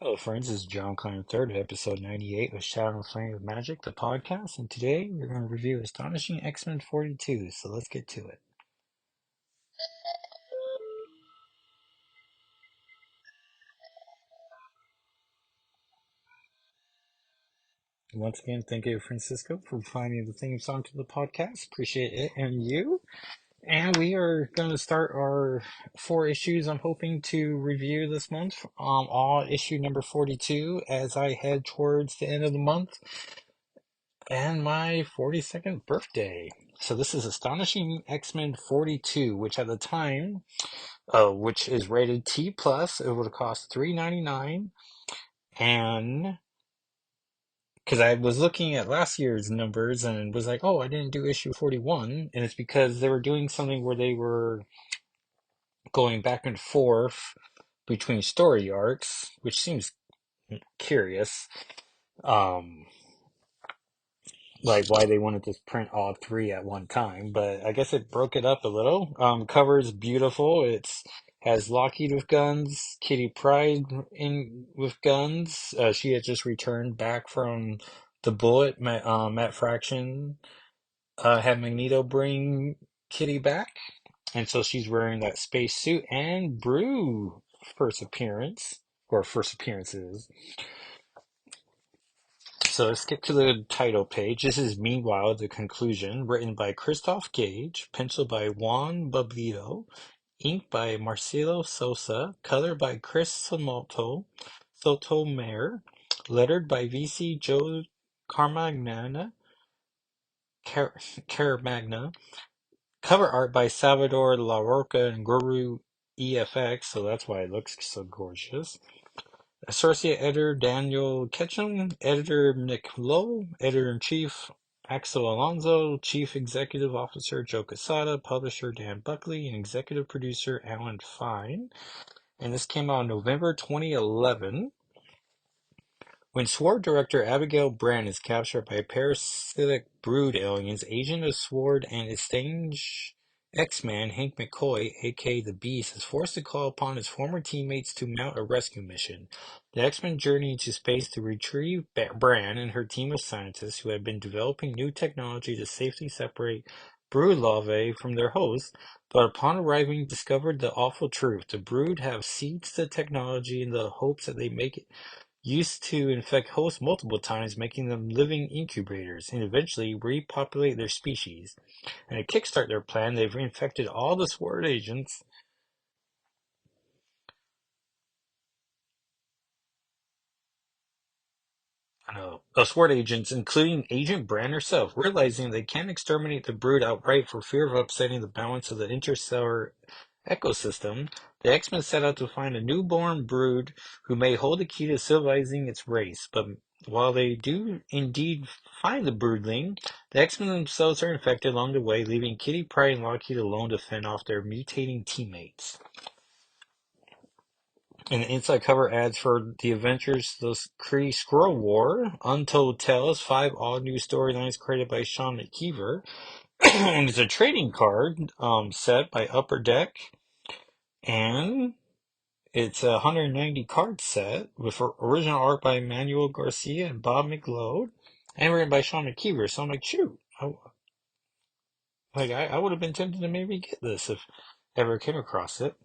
Hello, friends. This is John Connor III of episode 98 of Shadow and Flame of Magic, the podcast. And today we're going to review Astonishing X-Men 42. So let's get to it. Once again, thank you, Francisco, for finding the theme song to the podcast. Appreciate it and you. And we are going to start our four issues I'm hoping to review this month. All issue number 42 as I head towards the end of the month and my 42nd birthday. So this is Astonishing X-Men 42, which at the time, which is rated T plus, it would have cost $3.99. And because I was looking at last year's numbers and was like, oh, I didn't do issue 41, and it's because they were doing something where they were going back and forth between story arcs, which seems curious. Um, like why they wanted to print all three at one time, but I guess it broke it up a little. Cover's beautiful. It's has Lockheed with guns, Kitty Pryde in with guns. She had just returned back from the Bullet. Matt Fraction had Magneto bring Kitty back, and so she's wearing that space suit. And Brew first appearance or first appearances. So let's get to the title page. This is Meanwhile, the conclusion, written by Christoph Gage, penciled by Juan Bablito, ink by Marcelo Sosa, color by Chris Sotomayor, lettered by VC Joe Carmagna, Car- Caramagna, cover art by Salvador La Roca and Guru EFX, so that's why it looks so gorgeous. Associate Editor Daniel Ketchum, Editor Nick Lowe, Editor-in-Chief Axel Alonso, Chief Executive Officer Joe Quesada, Publisher Dan Buckley, and Executive Producer Alan Fine. And this came out in November 2011. When SWORD Director Abigail Brand is captured by parasitic brood aliens, Agent of SWORD and estranged X-Man Hank McCoy, aka the Beast, is forced to call upon his former teammates to mount a rescue mission. The X-Men journey into space to retrieve Brand and her team of scientists who have been developing new technology to safely separate brood larvae from their hosts, but upon arriving discovered the awful truth. The brood have seized the technology in the hopes that they make it used to infect hosts multiple times, making them living incubators, and eventually repopulate their species. And to kickstart their plan, they've reinfected all the SWORD agents. SWORD agents, including Agent Brand herself, realizing they can't exterminate the brood outright for fear of upsetting the balance of the interstellar ecosystem. The X-Men set out to find a newborn brood who may hold the key to civilizing its race. But while they do indeed find the broodling, the X-Men themselves are infected along the way, leaving Kitty Pryde and Lockheed alone to fend off their mutating teammates. And the inside cover ads for the Adventures, the Kree Skrull War, Untold Tales, 5 all-new storylines created by Sean McKeever. And it's a trading card set by Upper Deck. And it's a 190 card set with original art by Manuel Garcia and Bob McLeod. And written by Sean McKeever. So I'm like, shoot. I would have been tempted to maybe get this if ever came across it.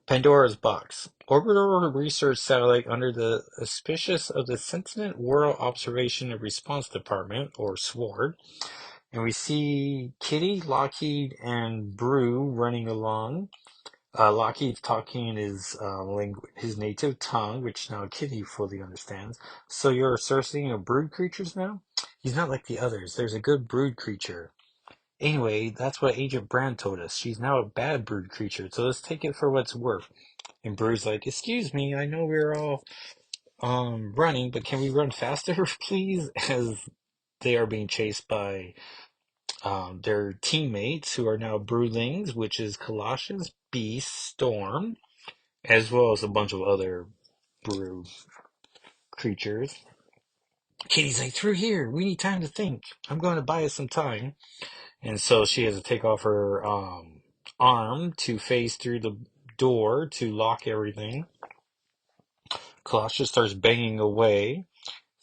Pandora's Box. Orbital research satellite under the auspices of the Sentinel World Observation and Response Department, or SWORD. And we see Kitty, Lockheed, and Brew running along. Lockheed's talking in his his native tongue, which now Kitty fully understands. So you're searching of brood creatures now? He's not like the others. There's a good brood creature. Anyway, that's what Agent Brand told us. She's now a bad brood creature, so let's take it for what it's worth. And Brew's like, excuse me, I know we're all running, but can we run faster, please? As they are being chased by their teammates who are now broodlings, which is Colossus, Beast, Storm, as well as a bunch of other brood creatures. Kitty's like, through here, we need time to think. I'm going to buy us some time. And so she has to take off her arm to phase through the door to lock everything. Colossus starts banging away,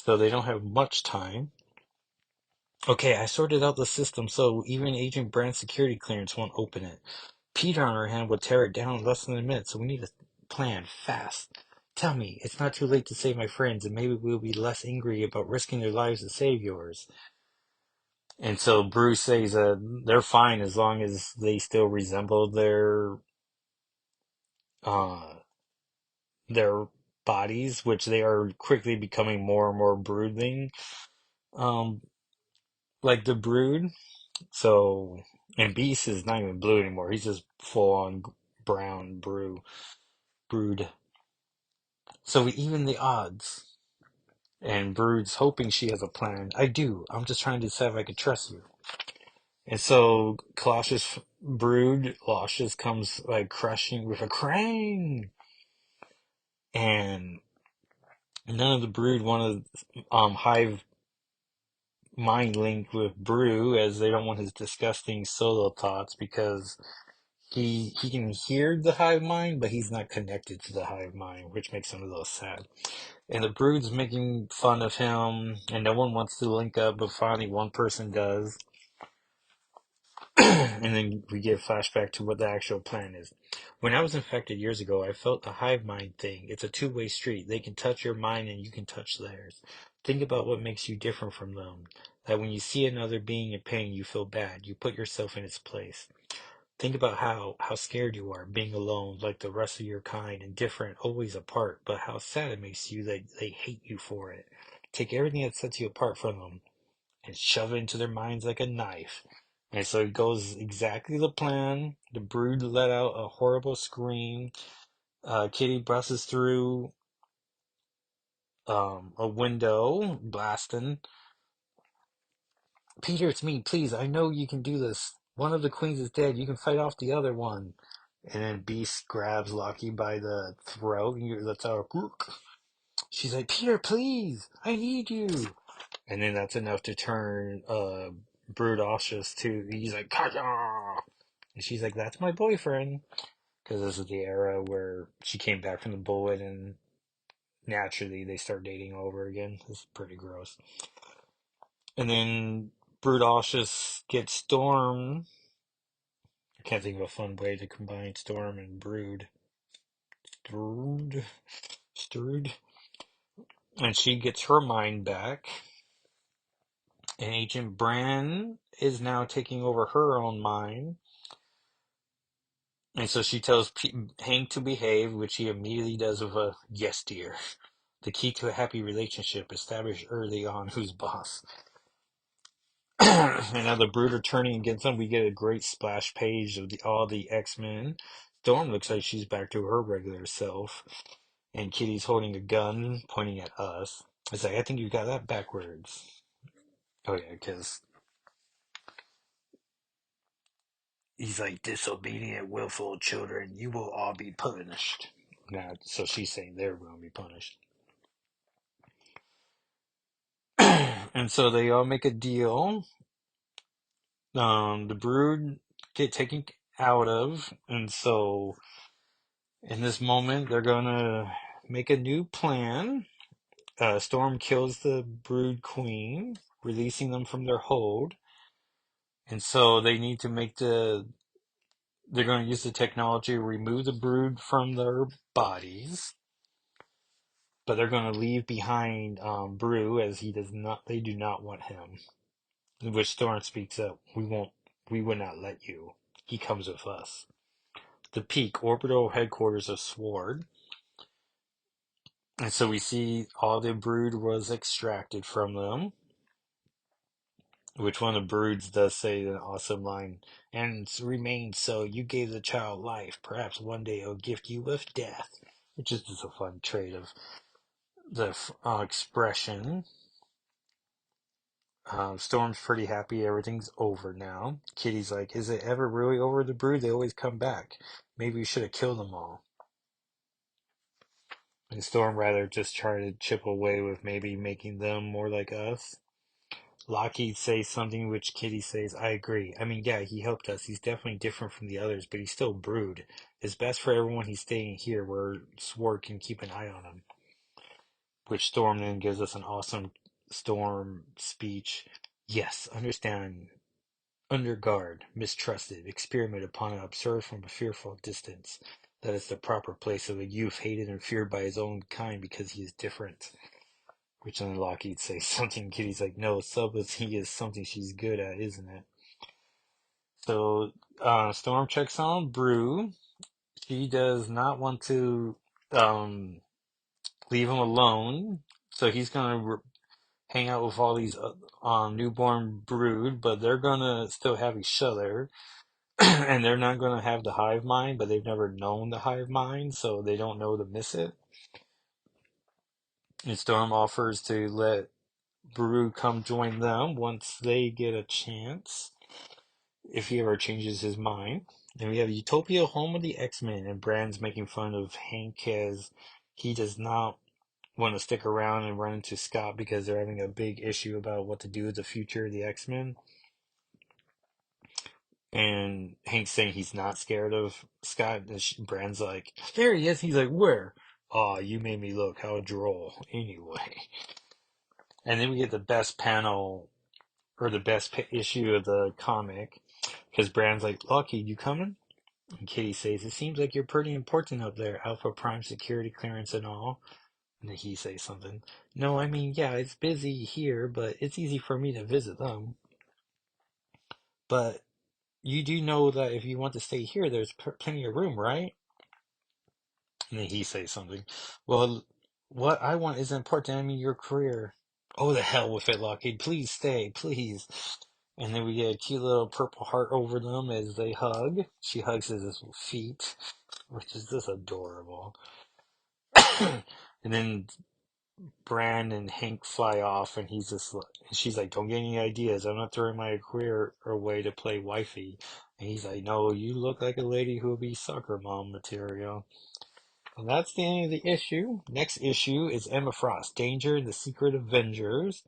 so they don't have much time. Okay, I sorted out the system, so even Agent Brand's security clearance won't open it. Peter, on our hand, will tear it down in less than a minute, so we need a plan fast. Tell me, it's not too late to save my friends, and maybe we'll be less angry about risking their lives to save yours. And so Bruce says they're fine as long as they still resemble uh, their bodies, which they are quickly becoming more and more brooding, um, like the Brood. So, and Beast is not even blue anymore. He's just full on brown brood. So we even the odds. And Brood's hoping she has a plan. I do. I'm just trying to decide if I can trust you. And so Colossus Brood, Colossus comes like crushing with a crane. And none of the Brood want to hive mind link with Brew, as they don't want his disgusting solo thoughts, because he can hear the hive mind, but he's not connected to the hive mind, which makes him a little sad. And the Brood's making fun of him, and no one wants to link up, but finally one person does. And then we get a flashback to what the actual plan is. When I was infected years ago, I felt the hive mind thing. It's a two-way street. They can touch your mind and you can touch theirs. Think about what makes you different from them. That when you see another being in pain, you feel bad. You put yourself in its place. Think about how scared you are, being alone, like the rest of your kind, and different, always apart, but how sad it makes you that they hate you for it. Take everything that sets you apart from them and shove it into their minds like a knife. And so it goes exactly the plan. The Brood let out a horrible scream. Kitty busts through a window, blasting. Peter, it's me. Please, I know you can do this. One of the queens is dead. You can fight off the other one. And then Beast grabs Loki by the throat and lets out a gook. She's like, Peter, please, I need you. And then that's enough to turn Brutocious to, he's like, Kaya! And she's like, that's my boyfriend. Because this is the era where she came back from the bullet and naturally they start dating over again. It's pretty gross. And then Brutocious gets Storm. I can't think of a fun way to combine Storm and Brood. Strood. And she gets her mind back. And Agent Bran is now taking over her own mind. And so she tells Hank to behave, which he immediately does with a yes, dear. The key to a happy relationship, established early on who's boss. And now the Brood are turning against them. We get a great splash page of all the X-Men. Storm looks like she's back to her regular self. And Kitty's holding a gun, pointing at us. It's like, I think you got that backwards. Oh yeah, because he's like, disobedient, willful children, you will all be punished. Now, so she's saying they're going to be punished. And so they all make a deal. The Brood get taken out of, and so in this moment they're gonna make a new plan. Storm kills the Brood Queen, releasing them from their hold, and so they need to make they're going to use the technology to remove the Brood from their bodies, but they're going to leave behind Brew, as they do not want him. In which Storm speaks up, we will not let you. He comes with us. The peak, orbital headquarters of Sword. And so we see all the Brood was extracted from them. Which one of the Broods does say an awesome line, and remain so. You gave the child life. Perhaps one day it'll gift you with death. Which is just a fun trait of the expression. Storm's pretty happy everything's over now. Kitty's like, is it ever really over, the Brood? They always come back. Maybe we should have killed them all. And Storm rather just try to chip away with maybe making them more like us. Lockheed says something which Kitty says, I agree. I mean, yeah, he helped us. He's definitely different from the others, but he's still Brood. It's best for everyone he's staying here where Sword can keep an eye on him. which Storm then gives us an awesome Storm speech. Yes, understand. Under guard, mistrusted, experimented upon and observed from a fearful distance. That is the proper place of a youth hated and feared by his own kind because he is different. Which then Lockheed says something. Kitty's like, no, he is something she's good at, isn't it? So Storm checks on Brew. She does not want to um, leave him alone, so he's gonna hang out with all these newborn brood, but they're gonna still have each other, and they're not gonna have the hive mind, but they've never known the hive mind, so they don't know to miss it. And Storm offers to let Brew come join them once they get a chance, if he ever changes his mind. Then we have Utopia, home of the X-Men, and Brand's making fun of Hank as he does not want to stick around and run into Scott because they're having a big issue about what to do with the future of the X-Men. And Hank's saying he's not scared of Scott. And Brand's like, there he is. He's like, where? Aw, you made me look. How droll. Anyway. And then we get the best panel, or the best issue of the comic. Because Brand's like, Lucky, you coming? And Kitty says, it seems like you're pretty important up there. Alpha Prime security clearance and all. And then he says something. No, I mean, yeah, it's busy here, but it's easy for me to visit them. But you do know that if you want to stay here, there's plenty of room, right? And then he says something. Well, what I want is important. I mean, your career. Oh, the hell with it, Lockheed. Please stay, please. And then we get a cute little purple heart over them as they hug. She hugs his feet, which is just adorable. And then Bran and Hank fly off, and she's like, "Don't get any ideas. I'm not throwing my career away to play wifey." And he's like, "No, you look like a lady who will be soccer mom material." And that's the end of the issue. Next issue is Emma Frost, Danger: The Secret Avengers,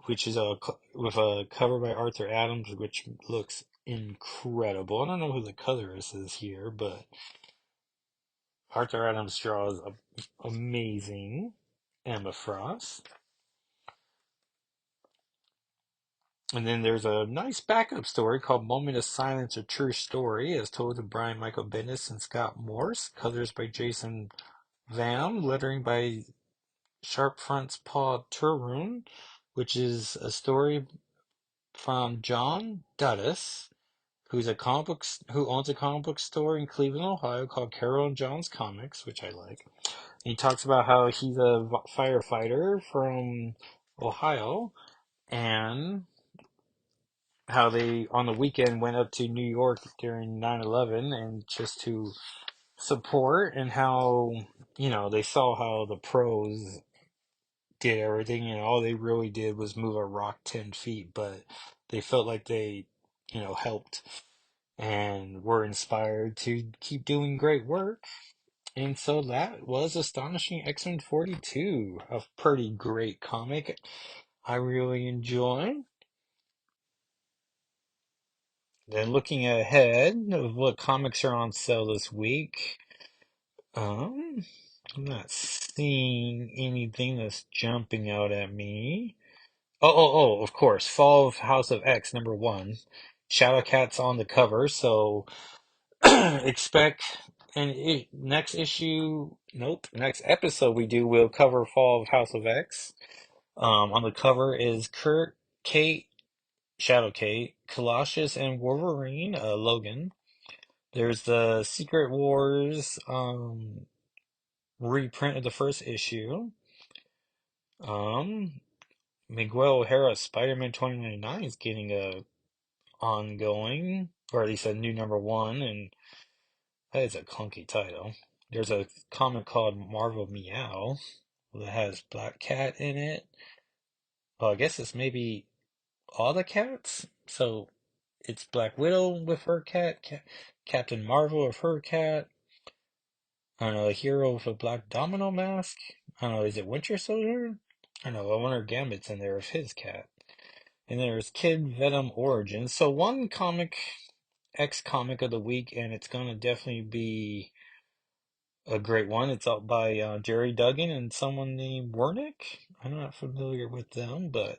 which is with a cover by Arthur Adams, which looks incredible. I don't know who the colorist is here, but Arthur Adams draws amazing Emma Frost. And then there's a nice backup story called Moment of Silence, A True Story, as told to Brian Michael Bendis and Scott Morse. Colors by Jason Vam, lettering by Sharpfront's Paul Turun, which is a story from John Dudis, who owns a comic book store in Cleveland, Ohio called Carol and John's Comics, which I like. And he talks about how he's a firefighter from Ohio, and how they on the weekend went up to New York during 9/11 and just to support, and how they saw how the pros did everything and all they really did was move a rock 10 feet, but they felt like they helped and were inspired to keep doing great work. And so that was Astonishing X-Men 42, a pretty great comic I really enjoy. Then looking ahead of what comics are on sale this week, um, I'm not seeing anything that's jumping out at me. Oh, of course, Fall of House of X #1. Shadowcat's on the cover, so expect next issue. Nope, next episode we'll cover Fall of House of X. On the cover is Kurt, Kate, Shadow Kate, Colossus, and Wolverine. Logan. There's the Secret Wars reprint of the first issue. Um, Miguel O'Hara's Spider-Man 2099 is getting a ongoing, or at least a new #1, and that is a clunky title. There's a comic called Marvel Meow that has Black Cat in it. Well, I guess it's maybe all the cats. So it's Black Widow with her cat, Captain Marvel with her cat. I don't know, a hero with a black domino mask. I don't know, is it Winter Soldier? I don't know, I wonder Gambit's in there with his cat. And there's Kid Venom Origins. So one comic, X comic of the week, and it's gonna definitely be a great one. It's out by Jerry Duggan and someone named Wernick. I'm not familiar with them, but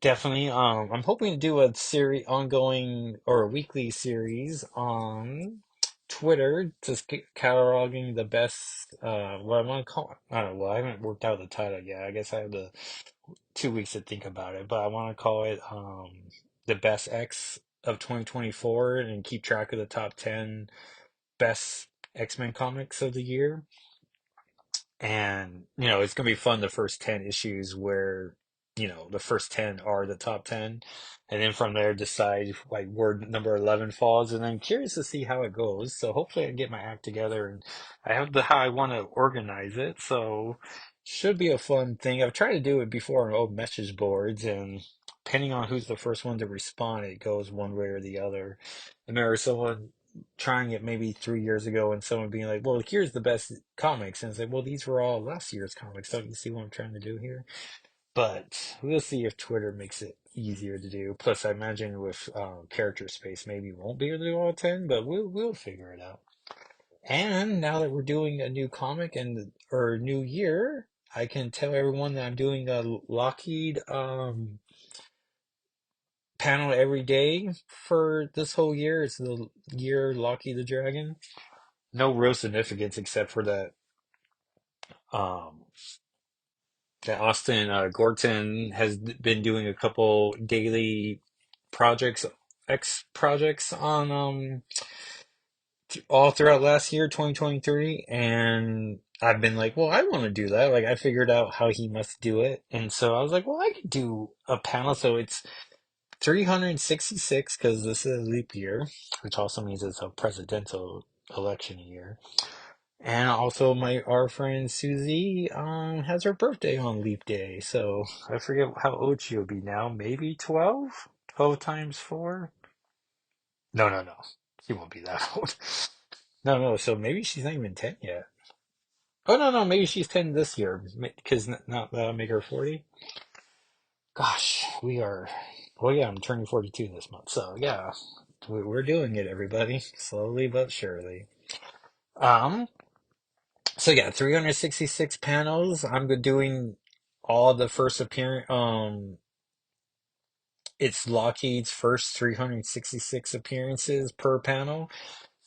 definitely. I'm hoping to do a series, ongoing or a weekly series on Twitter, just cataloging the best. What I want to call. I don't know. Well, I haven't worked out the title yet. I guess I have the 2 weeks to think about it, but I want to call it the best X of 2024 and keep track of the top 10 best X-Men comics of the year. And, it's going to be fun the first 10 issues where, the first 10 are the top 10. And then from there, decide like where number 11 falls. And I'm curious to see how it goes. So hopefully I can get my act together and I have how I want to organize it. So should be a fun thing. I've tried to do it before on old message boards and depending on who's the first one to respond, it goes one way or the other. I remember someone trying it maybe 3 years ago and someone being like, well, here's the best comics. And it's like, well, these were all last year's comics. Don't you see what I'm trying to do here? But we'll see if Twitter makes it easier to do. Plus, I imagine with character space, maybe we won't be able to do all 10, but we'll figure it out. And now that we're doing a new comic and or new year, I can tell everyone that I'm doing a Lockheed panel every day for this whole year. It's the year Lockheed the Dragon. No real significance except for um that Austin Gorton has been doing a couple daily projects, X projects on all throughout last year, 2023, and I've been like, well, I want to do that. Like I figured out how he must do it, and so I was like, well, I could do a panel. So it's 366 because this is a leap year, which also means it's a presidential election year. And also, our friend Susie has her birthday on Leap Day, so I forget how old she'll be now. Maybe 12? 12 times 4? No, no, no. She won't be that old. No, no, so maybe she's not even 10 yet. Oh, no, no, maybe she's 10 this year, because not that'll make her 40. Gosh, we are. Well, yeah, I'm turning 42 this month, so yeah, we're doing it, everybody, slowly but surely. Um, So yeah, 366 panels. Doing all the first appearance. It's Lockheed's first 366 appearances per panel.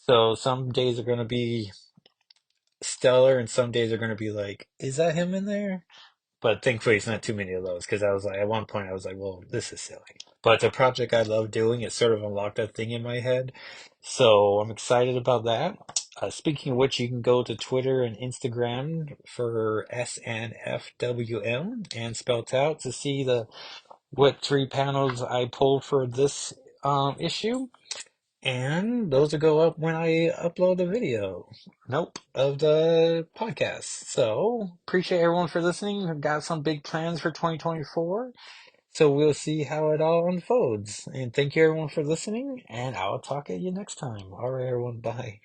So some days are going to be stellar, and some days are going to be like, is that him in there? But thankfully, it's not too many of those because I was like, at one point, I was like, well, this is silly. But it's a project I love doing. It sort of unlocked a thing in my head. So I'm excited about that. Speaking of which, you can go to Twitter and Instagram for SNFWM and spelt out to see the what 3 panels I pulled for this issue. And those will go up when I upload the video. Nope, of the podcast. So, appreciate everyone for listening. I've got some big plans for 2024. So, we'll see how it all unfolds. And thank you everyone for listening. And I'll talk at you next time. All right, everyone. Bye.